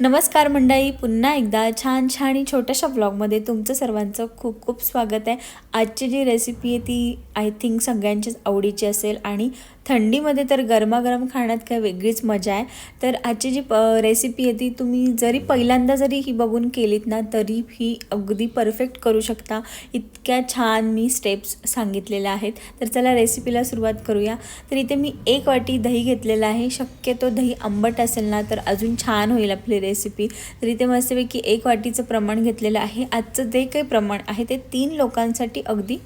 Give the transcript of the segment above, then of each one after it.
नमस्कार मंडळी, पुन्हा एकदा छान आणि छोट्याशा व्लॉगमध्ये तुमचं सर्वांचं खूप खूप स्वागत आहे। आजची जी रेसिपी आहे ती आय थिंक सगळ्यांचीच आवडीची असेल आणि थंडीमध्ये तर गरमागरम खाण्यात काय वेगळीच मजा आहे। तर आजची जी रेसिपी आहे ती तुम्ही जरी पहिल्यांदा जरी ही बघून केलीत ना तरी ही अगदी परफेक्ट करू शकता। इतक्या छान मी स्टेप्स सांगितलेल्या आहेत। तर चला रेसिपीला सुरुवात करूया। तर इथे मी 1 वाटी दही घेतलेलं आहे। शक्यतो दही आंबट असेल ना तर अजून छान होईल आपली रेसिपी। तर इथे मस्तपैकी 1 वाटीचं प्रमाण घेतलेलं आहे। आजचं जे काही प्रमाण आहे ते 3 लोकांसाठी अगदी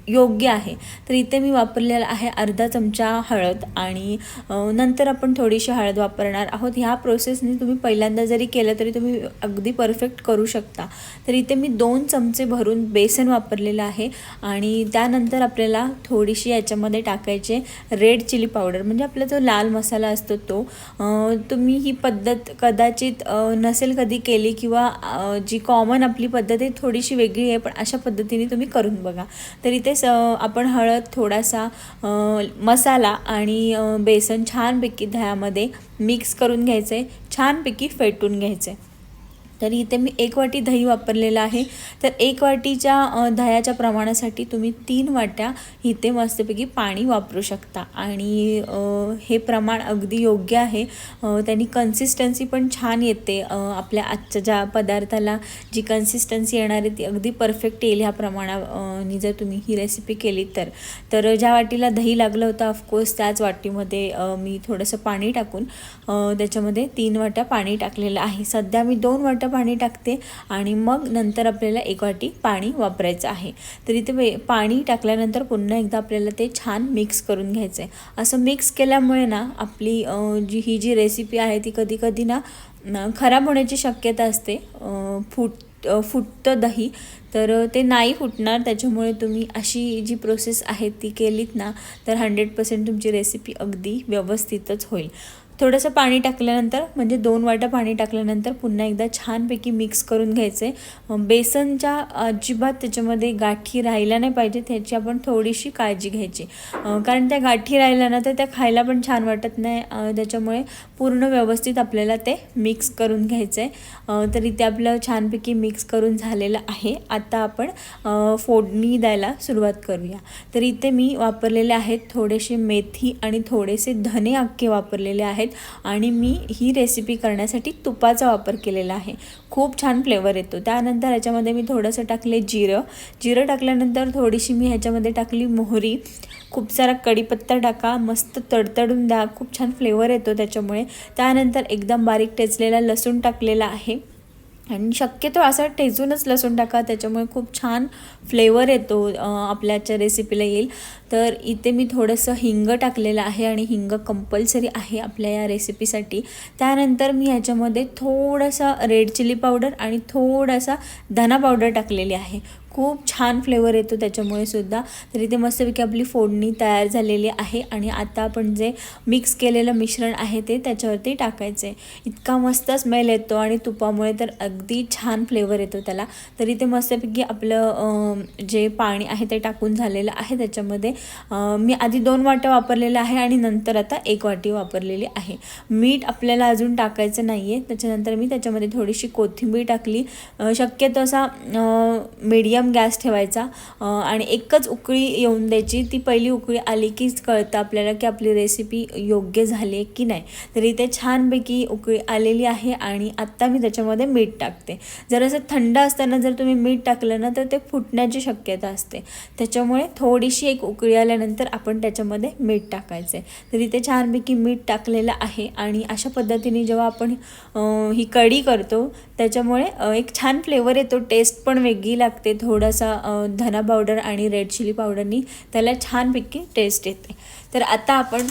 योग्य आहे। तर इथे मी वापरलेला आहे अर्धा चमचा हळद आणि नंतर आपण थोडीशी हळद वापरणार आहोत। ह्या प्रोसेसने तुम्ही पहिल्यांदा जरी केलं तरी तुम्ही अगदी परफेक्ट करू शकता। तर इथे मी 2 चमचे भरून बेसन वापरलेलं आहे आणि त्यानंतर आपल्याला थोडीशी याच्यामध्ये टाकायचे रेड चिली पावडर, म्हणजे आपला जो लाल मसाला असतो तो। तुम्ही ही पद्धत कदाचित नसेल कधी केली किंवा जी कॉमन आपली पद्धत आहे थोडीशी वेगळी आहे, पण अशा पद्धतीने तुम्ही करून बघा। तर इथे आपण हळद, थोडासा मसाला आणि बेसन छानपैकी दह्यामध्ये मिक्स करून घ्यायचं आहे, छानपैकी फेटून घ्यायचं आहे। तर इथे मी 1 वाटी दही वापरलेलं आहे। तर 1 वाटीच्या दह्याच्या प्रमाणासाठी तुम्ही 3 वाट्या इथे मस्तपैकी पाणी वापरू शकता आणि हे प्रमाण अगदी योग्य आहे। त्यांनी कन्सिस्टन्सी पण छान येते। आपल्या आजच्या ज्या पदार्थाला जी कन्सिस्टन्सी येणार आहे ती अगदी परफेक्ट येईल ह्या प्रमाणाने जर तुम्ही ही रेसिपी केली तर ज्या वाटीला दही लागलं होतं ऑफकोर्स त्याच वाटीमध्ये मी थोडंसं पाणी टाकून त्याच्यामध्ये 3 वाट्या पाणी टाकलेलं आहे। सध्या मी 2 वाट्या पाणी टाकते आणि मग नंतर आपल्याला 1 वाटी पाणी वापरायचं आहे। तर इथे पाणी टाकल्यानंतर पुन्हा एकदा आपल्याला ते छान मिक्स करून घ्यायचं आहे। असं मिक्स केल्यामुळे ना आपली ही जी रेसिपी आहे ती कधी कधी ना खराब होण्याची शक्यता असते। फुटतं दही, तर ते नाही फुटणार। त्याच्यामुळे तुम्ही अशी जी प्रोसेस आहे ती केलीत ना तर 100% तुमची रेसिपी अगदी व्यवस्थितच होईल। थोडंसं पाणी टाकल्यानंतर, म्हणजे 2 वाट्या पाणी टाकल्यानंतर पुन्हा एकदा छानपैकी मिक्स करून घ्यायचे। बेसनच्या अजिबात त्याच्यामध्ये गाठी राहिल्या नाही पाहिजे, त्याची आपण थोडीशी काळजी घ्यायची, कारण त्या गाठी राहिल्या ना तर त्या खायला पण छान वाटत नाही। त्याच्यामुळे पूर्ण व्यवस्थित आपल्याला ते मिक्स करून घ्यायचं आहे। तर इथे आपलं छानपैकी मिक्स करून झालेलं आहे। आता आपण फोडणी द्यायला सुरुवात करूया। तर इथे मी वापरलेले आहेत थोडेसे मेथी आणि थोडेसे धने अख्खे वापरलेले आहेत आणि मी ही रेसिपी करण्यासाठी तुपाचा वापर केलेला आहे। खूप छान फ्लेवर येतो। त्यानंतर ह्याच्यामध्ये मी थोडंसं टाकले जिरं टाकल्यानंतर थोडीशी मी ह्याच्यामध्ये टाकली मोहरी, खूप सारा कढीपत्ता टाका, मस्त तडतडून द्या, खूप छान फ्लेवर येतो त्याच्यामुळे। त्यानंतर एकदम बारीक ठेचलेला लसूण टाकलेला आहे आणि शक्यतो असा ठेचूनच लसूण टाका, त्याच्यामुळे खूप छान फ्लेवर येतो आपल्याच्या रेसिपीला येईल। तर इथे मी थोडंसं हिंग टाकलेलं आहे आणि हिंग कंपल्सरी आहे आपल्या या रेसिपीसाठी। त्यानंतर मी ह्याच्यामध्ये थोडासा रेड चिली पावडर आणि थोडासा धना पावडर टाकलेली आहे। खूप छान फ्लेवर येतो त्याच्यामुळे सुद्धा। तर इथे मस्तपैकी आपली फोडणी तयार झालेली आहे आणि आता आपण जे मिक्स केलेलं मिश्रण आहे ते त्याच्यावरती टाकायचं आहे। इतका मस्त स्मेल येतो आणि तुपामुळे तर अगदी छान फ्लेवर येतो त्याला। तर इथे मस्तपैकी आपलं जे पाणी आहे ते टाकून झालेलं आहे। त्याच्यामध्ये मी आधी 2 वाट्या वापरलेल्या आहे आणि नंतर आता 1 वाटी वापरलेली आहे। मीठ आपल्याला अजून टाकायचं नाही आहे। त्याच्यानंतर मी त्याच्यामध्ये थोडीशी कोथिंबीर टाकली। शक्यतो असा मीडियम गॅस ठेवायचा आणि एकच उकळी येऊन द्यायची। ती पहिली उकळी आली कीच कळतं आपल्याला की आपली रेसिपी योग्य झाली आहे की नाही। तर इथे छानपैकी उकळी आलेली आहे आणि आत्ता मी त्याच्यामध्ये मीठ टाकते। जर असं थंड असताना जर तुम्ही मीठ टाकलं ना तर ते फुटण्याची शक्यता असते, त्याच्यामुळे थोडीशी एक उकळी आल्यानंतर आपण त्याच्यामध्ये मीठ टाकायचं आहे। तर इथे छानपैकी मीठ टाकलेलं आहे आणि अशा पद्धतीने जेव्हा आपण ही कढी करतो त्याच्यामुळे एक छान फ्लेवर येतो, टेस्ट पण वेगळी लागते। थोडासा धना पावडर आणि रेड चिली पावडरनी त्याला छानपैकी टेस्ट येते। तर आता आपण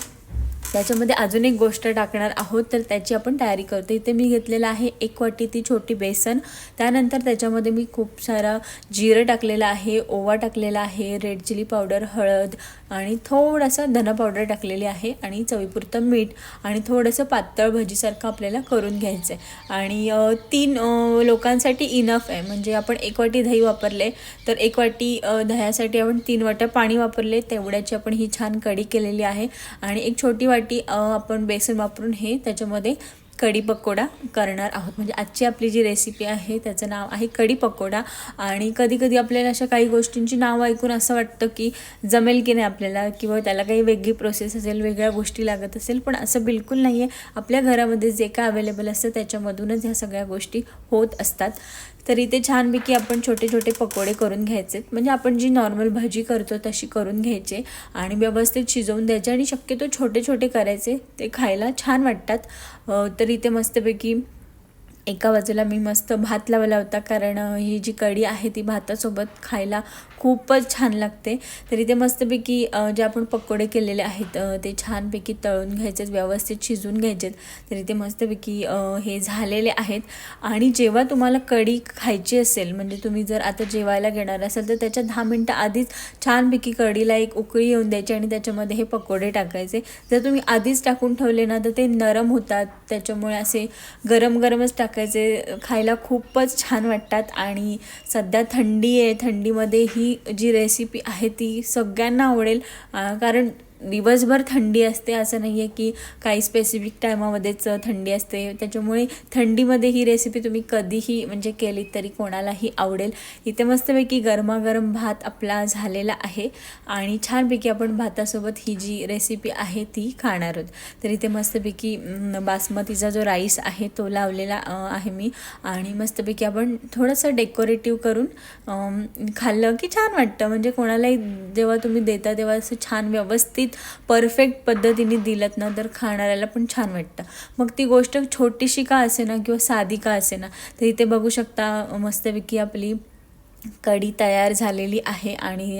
त्याच्यामध्ये अजून एक गोष्ट टाकणार आहोत, तर त्याची आपण तयारी करतो। इथे मी घेतलेलं आहे 1 वाटी ती छोटी बेसन। त्यानंतर त्याच्यामध्ये मी खूप सारा जिरं टाकलेलं आहे, ओवा टाकलेला आहे, रेड चिली पावडर, हळद आणि थोडंसं धना पावडर टाकलेली आहे आणि चवीपुरतं मीठ आणि थोडंसं पातळ भजीसारखं आपल्याला करून घ्यायचं आहे। आणि 3 लोकांसाठी इनफ आहे, म्हणजे आपण 1 वाटी दही वापरले तर 1 वाटी दह्यासाठी आपण 3 वाट्या पाणी वापरले, तेवढ्याची आपण ही छान कढी केलेली आहे। आणि एक छोटी वाटी आपण बेसन वापरून हे त्याच्यामध्ये कढी पकोडा करणार आहोत. म्हणजे आजची आपली जी रेसिपी आहे त्याचं नाव आहे कढी पकोडा. आणि कधी कधी आपल्याला अशा काही गोष्टींची नावं ऐकून असं वाटतं की जमेल की नाही आपल्याला, किंवा त्याला काही वेगळी प्रोसेस असेल, वेगळ्या गोष्टी लागत असेल, पण असं बिलकुल नाही आहे. आपल्या घरामध्ये जे काय अवेलेबल असतं त्याच्यामधूनच ह्या सगळ्या गोष्टी होत असतात. तर इथे छानपैकी आपण छोटे छोटे पकोडे करून घ्यायचे. म्हणजे आपण जी नॉर्मल भाजी करतो तशी करून घ्यायचे आणि व्यवस्थित शिजवून द्यायचे आणि शक्यतो छोटे छोटे करायचे, ते खायला छान वाटतात. तर इथे मस्तपैकी एका बाजूला मी मस्त भात लावला होता, कारण ही जी कढी आहे ती भातासोबत खायला खूपच छान लागते. तर इथे मस्तपैकी जे आपण पकोडे केलेले आहेत ते छानपैकी तळून घ्यायचेत, व्यवस्थित शिजवून घ्यायचेत. तर इथे मस्तपैकी हे झालेले आहेत. आणि जेव्हा तुम्हाला कढी खायची असेल, म्हणजे तुम्ही जर आता जेवायला घेणार असाल तर त्याच्या 10 मिनटं आधीच छानपैकी कढीला एक उकळी येऊन द्यायची आणि त्याच्यामध्ये हे पकोडे टाकायचे. जर तुम्ही आधीच टाकून ठेवले ना तर ते नरम होतात, त्याच्यामुळे असे गरम गरमच टाकायचे, खायला खूपच छान वाटतात. आणि सध्या थंडी आहे, थंडीमध्ये ही जी रेसिपी आहे ती सगळ्यांना आवडेल, कारण दिवसभर थंडी असते, असं नाही आहे की काही स्पेसिफिक टायमामध्येच थंडी असते. त्याच्यामुळे थंडीमध्ये ही रेसिपी तुम्ही कधीही म्हणजे केली तरी कोणालाही आवडेल. इथे मस्तपैकी गरमागरम भात आपला झालेला आहे आणि छानपैकी आपण भातासोबत ही जी रेसिपी आहे ती खाणार आहोत. तर इथे मस्तपैकी बासमतीचा जो राईस आहे तो लावलेला आहे मी. आणि मस्तपैकी आपण थोडंसं डेकोरेटिव्ह करून खाल्लं की छान वाटतं. म्हणजे कोणालाही जेव्हा तुम्ही देता तेव्हा असं छान व्यवस्थित परफेक्ट पद्धतीने दिलत ना तर खाणाऱ्याला पण छान वाटतं. मग ती गोष्ट छोटीशी का असे ना किंवा साधी का असे ना. तर इथे बघू शकता मस्तपैकी आपली कढी तयार झालेली आहे. आणि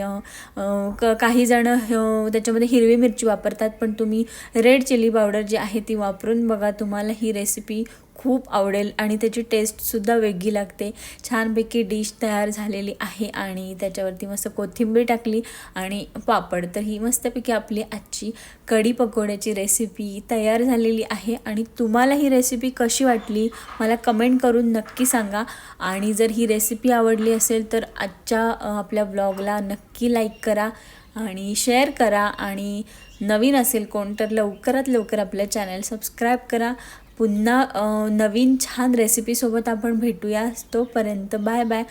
काही जण त्याच्यामध्ये हिरवी मिरची वापरतात, पण तुम्ही रेड चिली पावडर जी आहे ती वापरून बघा, तुम्हाला ही रेसिपी खूप आवडेल आणि त्याची टेस्टसुद्धा वेगळी लागते. छानपैकी डिश तयार झालेली आहे आणि त्याच्यावरती मस्त कोथिंबीर टाकली आणि पापड. तर ही मस्तपैकी आपली आजची कढी पकोड्याची रेसिपी तयार झालेली आहे. आणि तुम्हाला ही रेसिपी कशी वाटली मला कमेंट करून नक्की सांगा. आणि जर ही रेसिपी आवडली असेल तर आजच्या आपल्या ब्लॉगला नक्की लाईक करा आणि शेअर करा. आणि नवीन असेल कोण तर लवकरात लवकर आपल्या चॅनल सबस्क्राईब करा. पुन्हा नवीन छान रेसिपीसोबत आपण भेटूया. तोपर्यंत बाय बाय.